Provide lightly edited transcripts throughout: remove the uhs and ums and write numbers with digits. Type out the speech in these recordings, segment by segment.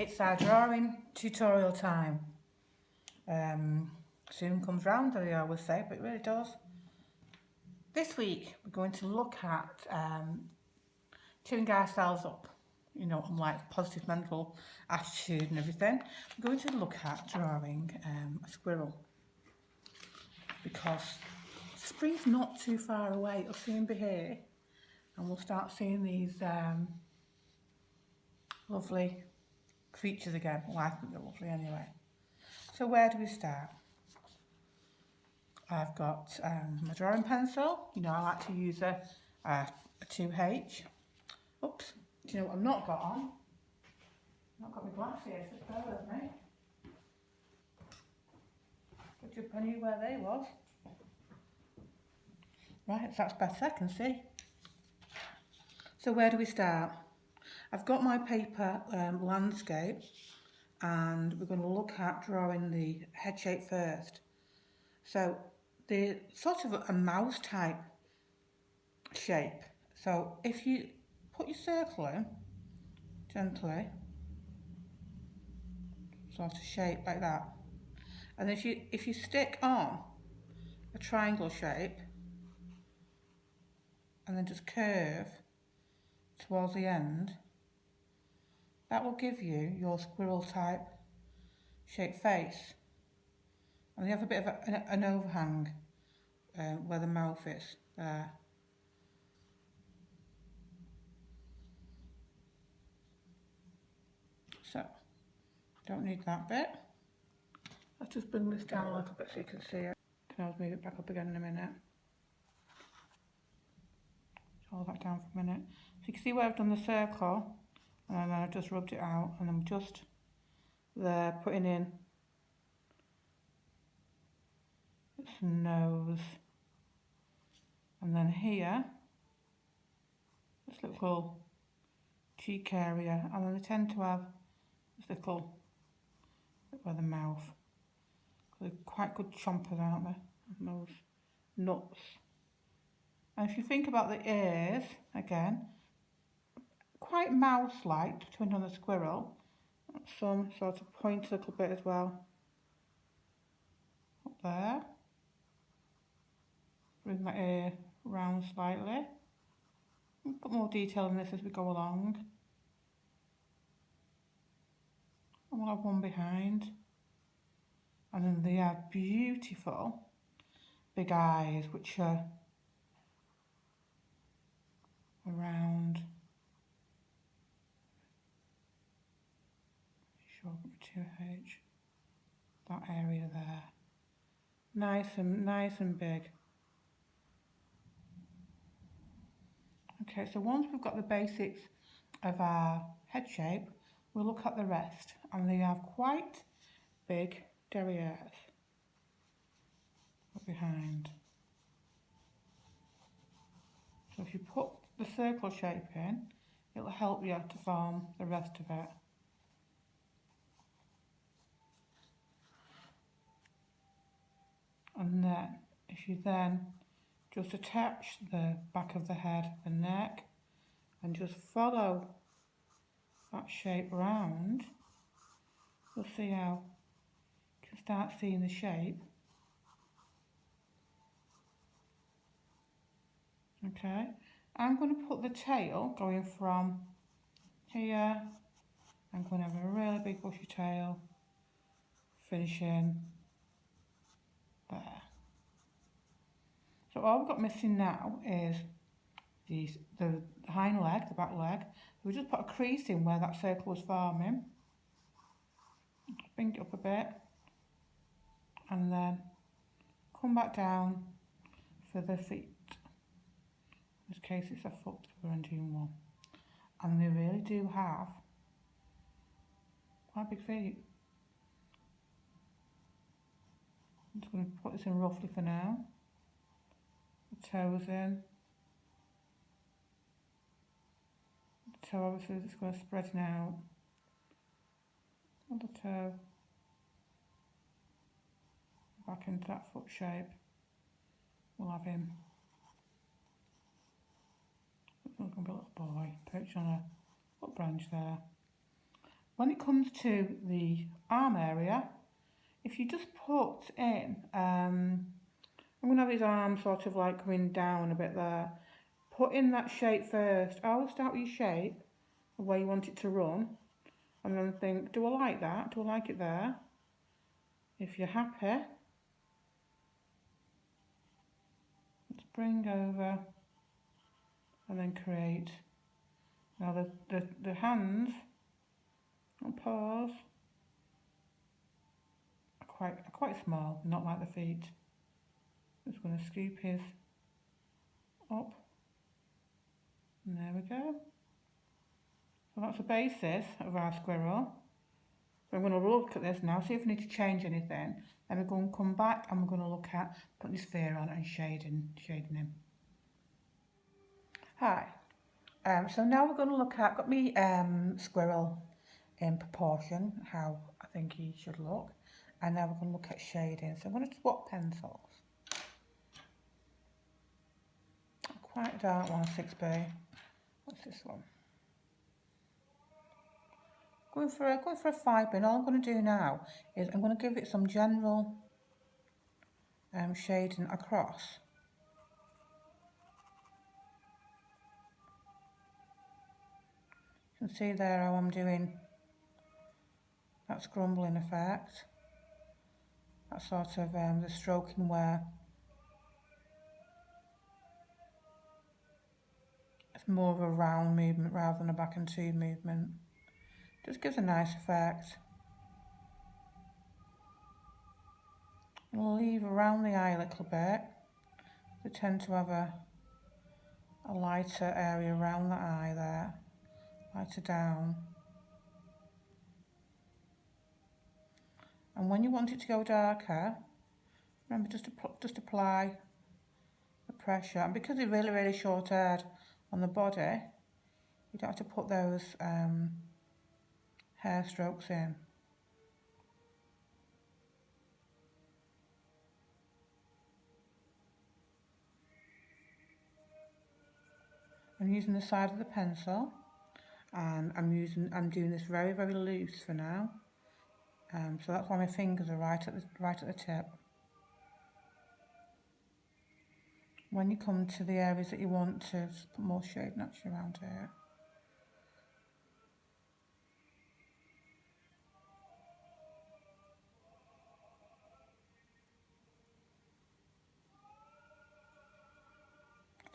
It's our drawing tutorial time. Soon comes round, as I always say, but it really does. This week we're going to look at cheering ourselves up, you know, unlike positive mental attitude and everything. We're going to look at drawing a squirrel, because spring's not too far away. It'll soon be here and we'll start seeing these lovely creatures again. Well, I think they're lovely anyway. So where do we start? I've got my drawing pencil. You know, I like to use a 2H. Oops, do you know what I've not got on? I've not got my glasses, just bear with me. Good job I knew where they was. Right, that's better, I can see. So where do we start? I've got my paper landscape, and we're going to look at drawing the head shape first. So the sort of a mouse type shape. So if you put your circle in gently, sort of shape like that, and if you stick on a triangle shape and then just curve towards the end, that will give you your squirrel type shape face. And you have a bit of an overhang where the mouth is there. So, don't need that bit. Let's just bring this down a little bit so you can see it. Can always move it back up again in a minute. Hold that down for a minute. So you can see where I've done the circle, and then I've just rubbed it out, and I'm just there putting in its nose. And then here, this little cheek area, and then they tend to have this little bit where the mouth. They're quite good chompers, aren't they? Those nuts. And if you think about the ears, again, quite mouse-like, twinned on the squirrel. Some sort of point a little bit as well. Up there. Bring my ear round slightly. We'll put more detail in this as we go along. And we'll have one behind. And then they have beautiful big eyes, which are around, sure, 2H, that area there. Nice and big. Okay, so once we've got the basics of our head shape, we'll look at the rest, and they have quite big derrieres behind. So if you put the circle shape in, it'll help you to form the rest of it. And then if you then just attach the back of the head, the neck, and just follow that shape round, you'll see how you can start seeing the shape. Okay, I'm going to put the tail going from here. I'm going to have a really big bushy tail finishing there. So all we've got missing now is the hind leg, the back leg. We just put a crease in where that circle was forming. Bring it up a bit, and then come back down for the feet. In this case it's a foot we're doing one. And they really do have quite big feet. I'm just going to put this in roughly for now. The toes in. The toe obviously is just going to spread out. Other toe. Back into that foot shape. We'll have him. Looks like a little boy perched on a little branch there. when it comes to the arm area, if you just put in, I'm going to have his arm sort of like coming down a bit there. Put in that shape first. Always start with your shape, the way you want it to run, and then think, do I like that? Do I like it there? If you're happy, let's bring over and then create. Now the hands and paws are quite small, not like the feet. Just going to scoop his up, and there we go. So that's the basis of our squirrel. So I'm going to look at this now, see if we need to change anything. Then we're going to come back and we're going to look at putting the sphere on and shading him. Hi. So now we're going to look at, got me squirrel in proportion, how I think he should look. And now we're going to look at shading. So I'm going to swap pencils. Quite a dark one, 6B. What's this one? Going for a 5B, and all I'm going to do now is I'm going to give it some general shading across. You can see there how I'm doing that scrumbling effect. That sort of the stroking where it's more of a round movement rather than a back and two movement. Just gives a nice effect. We'll leave around the eye a little bit. We tend to have a lighter area around the eye there, lighter down. And when you want it to go darker, remember just apply the pressure. And because it's really short haired on the body, you don't have to put those hair strokes in. I'm using the side of the pencil, and I'm doing this very loose for now. So that's why my fingers are right at the tip. When you come to the areas that you want to put more shade naturally around here.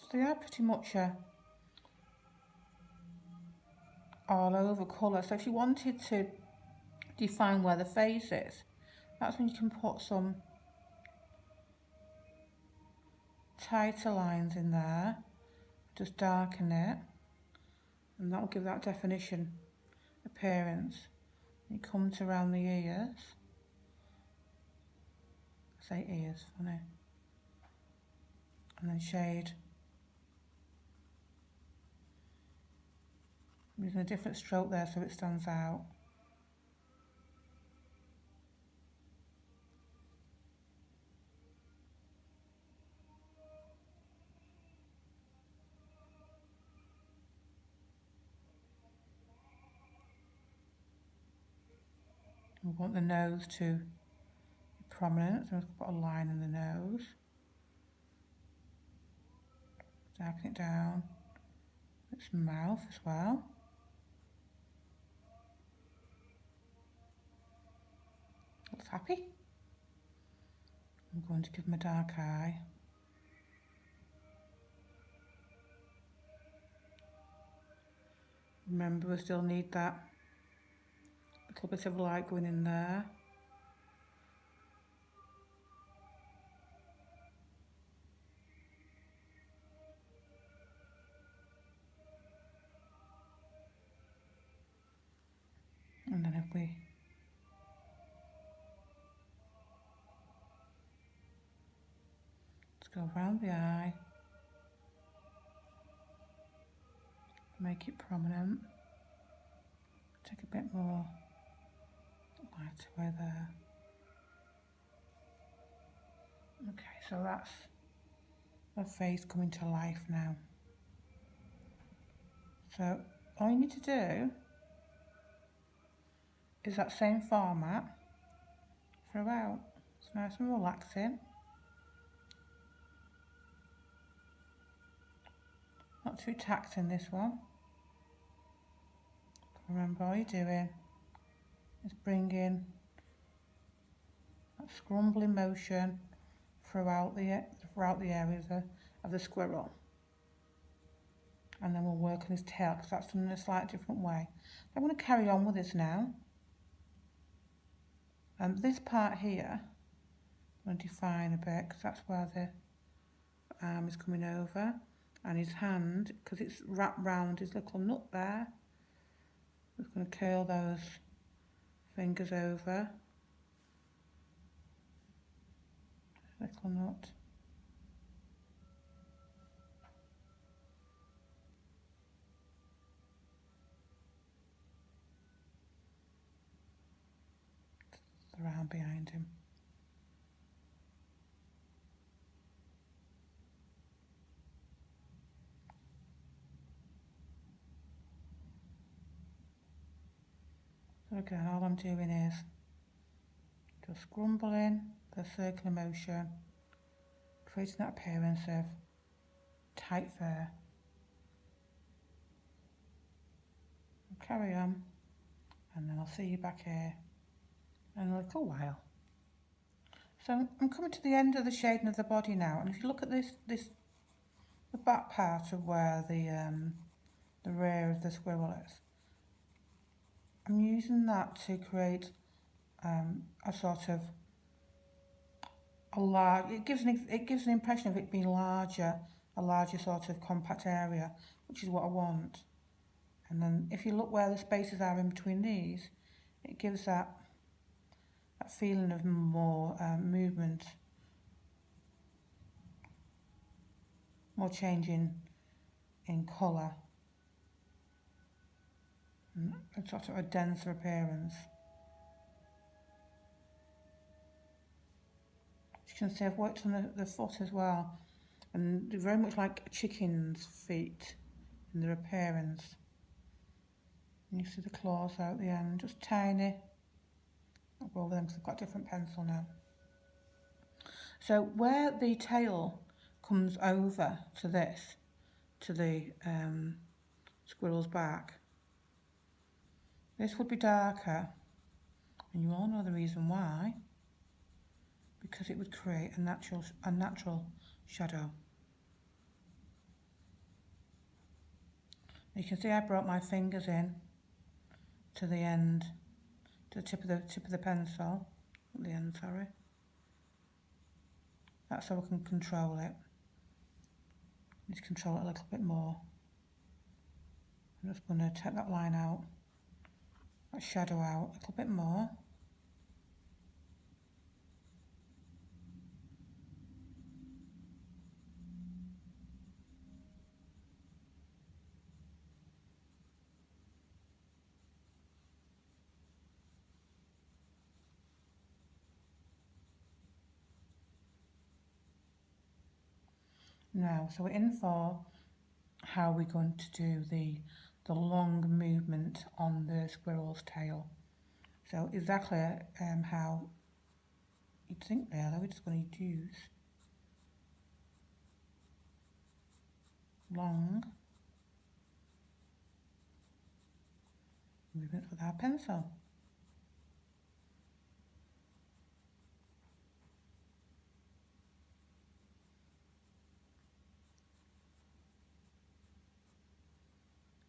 So they are pretty much all over colour. So if you wanted to define where the face is, that's when you can put some tighter lines in there, just darken it, and that will give that definition appearance. You come to around the ears, say ears, funny, and then shade. I'm using a different stroke there so it stands out. We want the nose to be prominent, so we'll put a line in the nose. Darken it down. Its mouth as well. Looks happy. I'm going to give him a dark eye. Remember, we still need that little bit of light going in there. And then if we let's go around the eye, make it prominent, take a bit more light away there. Okay, so that's the face coming to life now. So all you need to do is that same format throughout. It's nice and relaxing. Not too taxing, this one. Remember, all you're doing is bringing that scrumbling motion throughout the areas of the squirrel. And then we'll work on his tail, because that's done in a slightly different way. I'm going to carry on with this now. And this part here, I'm going to define a bit, because that's where the arm is coming over. And his hand, because it's wrapped round his little nut there. I'm just going to curl those fingers over. Little nut. The round behind him. So again, all I'm doing is just scrumbling the circular motion, creating that appearance of tight fur. I'll carry on, and then I'll see you back here in a little while. So I'm coming to the end of the shading of the body now, and if you look at the back part of where the rear of the squirrel is, I'm using that to create a sort of a large. It gives an impression of it being larger, a larger sort of compact area, which is what I want. And then if you look where the spaces are in between these, it gives that feeling of more movement, more change in colour, and sort of a denser appearance. As you can see, I've worked on the foot as well, and they're very much like chicken's feet in their appearance. And you see the claws out the end, just tiny. I'll go over them because I've got a different pencil now. So where the tail comes over to the squirrel's back, this would be darker, and you all know the reason why, because it would create a natural shadow. You can see I brought my fingers in to the end, to the tip of the pencil, at the end, sorry. That's how I can control it. Just control it a little bit more. I'm just going to take that line out, that shadow out a little bit more. Now, so we're in for how we're going to do the long movement on the squirrel's tail. So exactly how you'd think there, we're just going to use long movements with our pencil.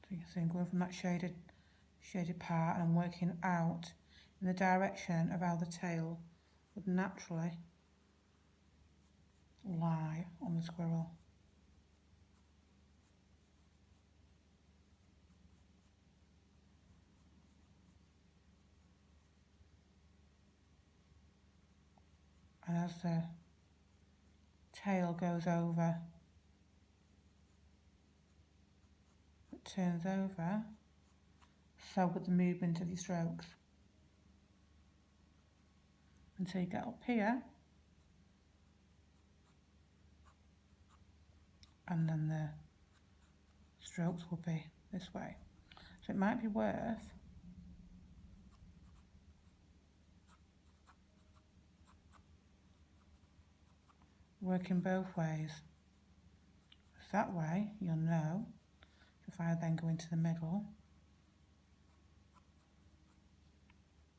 So you can see I'm going from that shaded part, and I'm working out in the direction of how the tail would naturally lie on the squirrel. And as the tail goes over, it turns over, so with the movement of your strokes, until you get up here, and then the strokes will be this way. So it might be worth working both ways. So that way you'll know if I then go into the middle,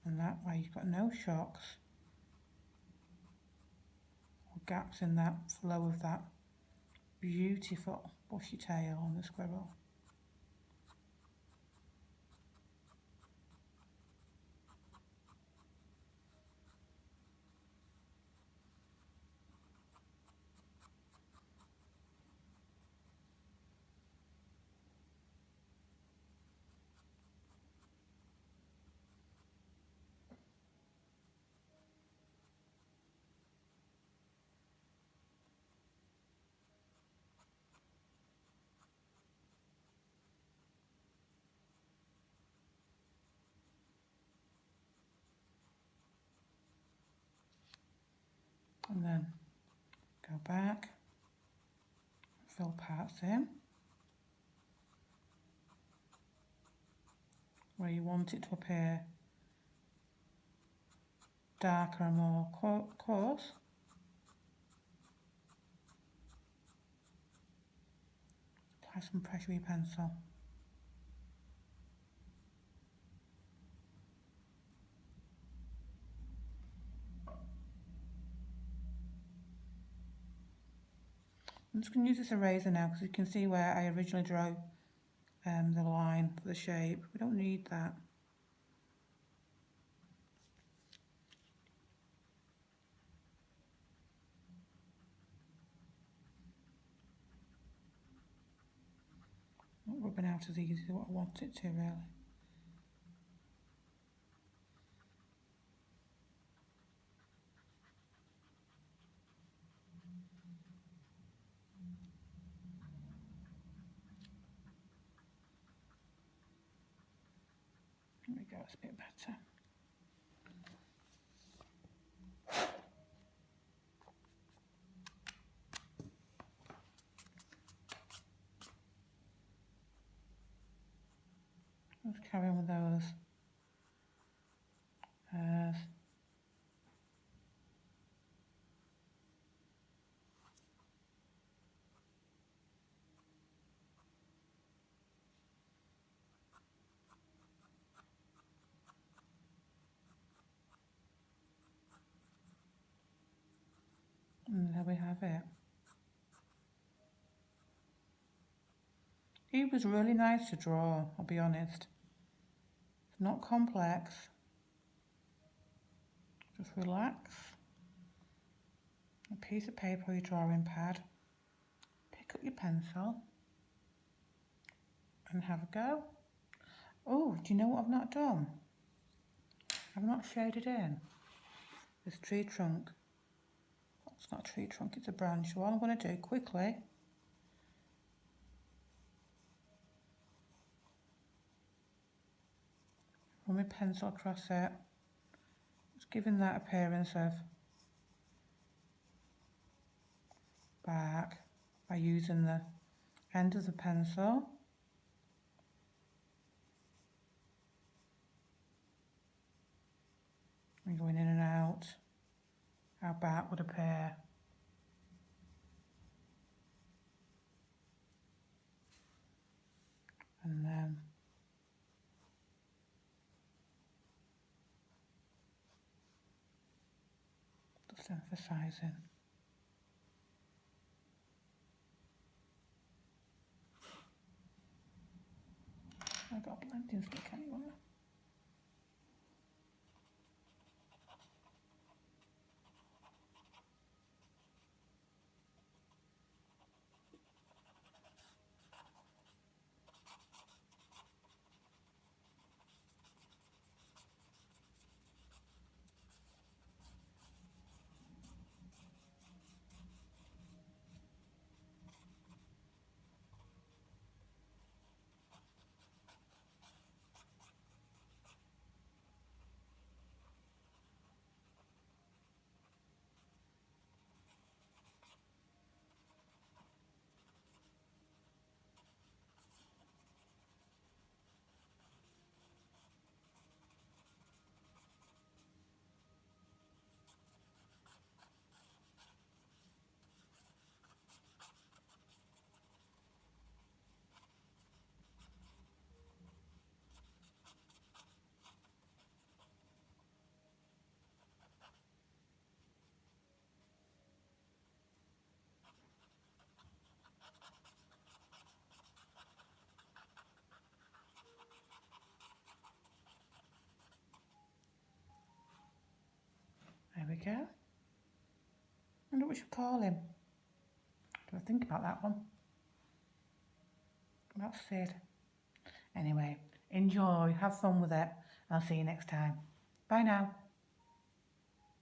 and that way you've got no shocks or gaps in that flow of that beautiful bushy tail on the squirrel. And then go back, fill parts in where you want it to appear darker and more coarse. Apply some pressure with your pencil. I'm just going to use this eraser now because you can see where I originally drew the line for the shape. We don't need that. Not rubbing out as easy as what I want it to, really. There we go, it's a bit better. Let's carry on with those hairs. And there we have it. He was really nice to draw, I'll be honest. It's not complex. Just relax. A piece of paper or your drawing pad. Pick up your pencil and have a go. Oh, do you know what I've not done? I've not shaded in this tree trunk. It's not a tree trunk, it's a branch. So all I'm going to do quickly, run my pencil across it, just giving that appearance of bark by using the end of the pencil. And going in and out, how bark would appear. And then just emphasising. I've got a blending stick anywhere. we go. I wonder what we should call him. Do I think about that one? That's Sid. Anyway, enjoy, have fun with it. I'll see you next time. Bye now.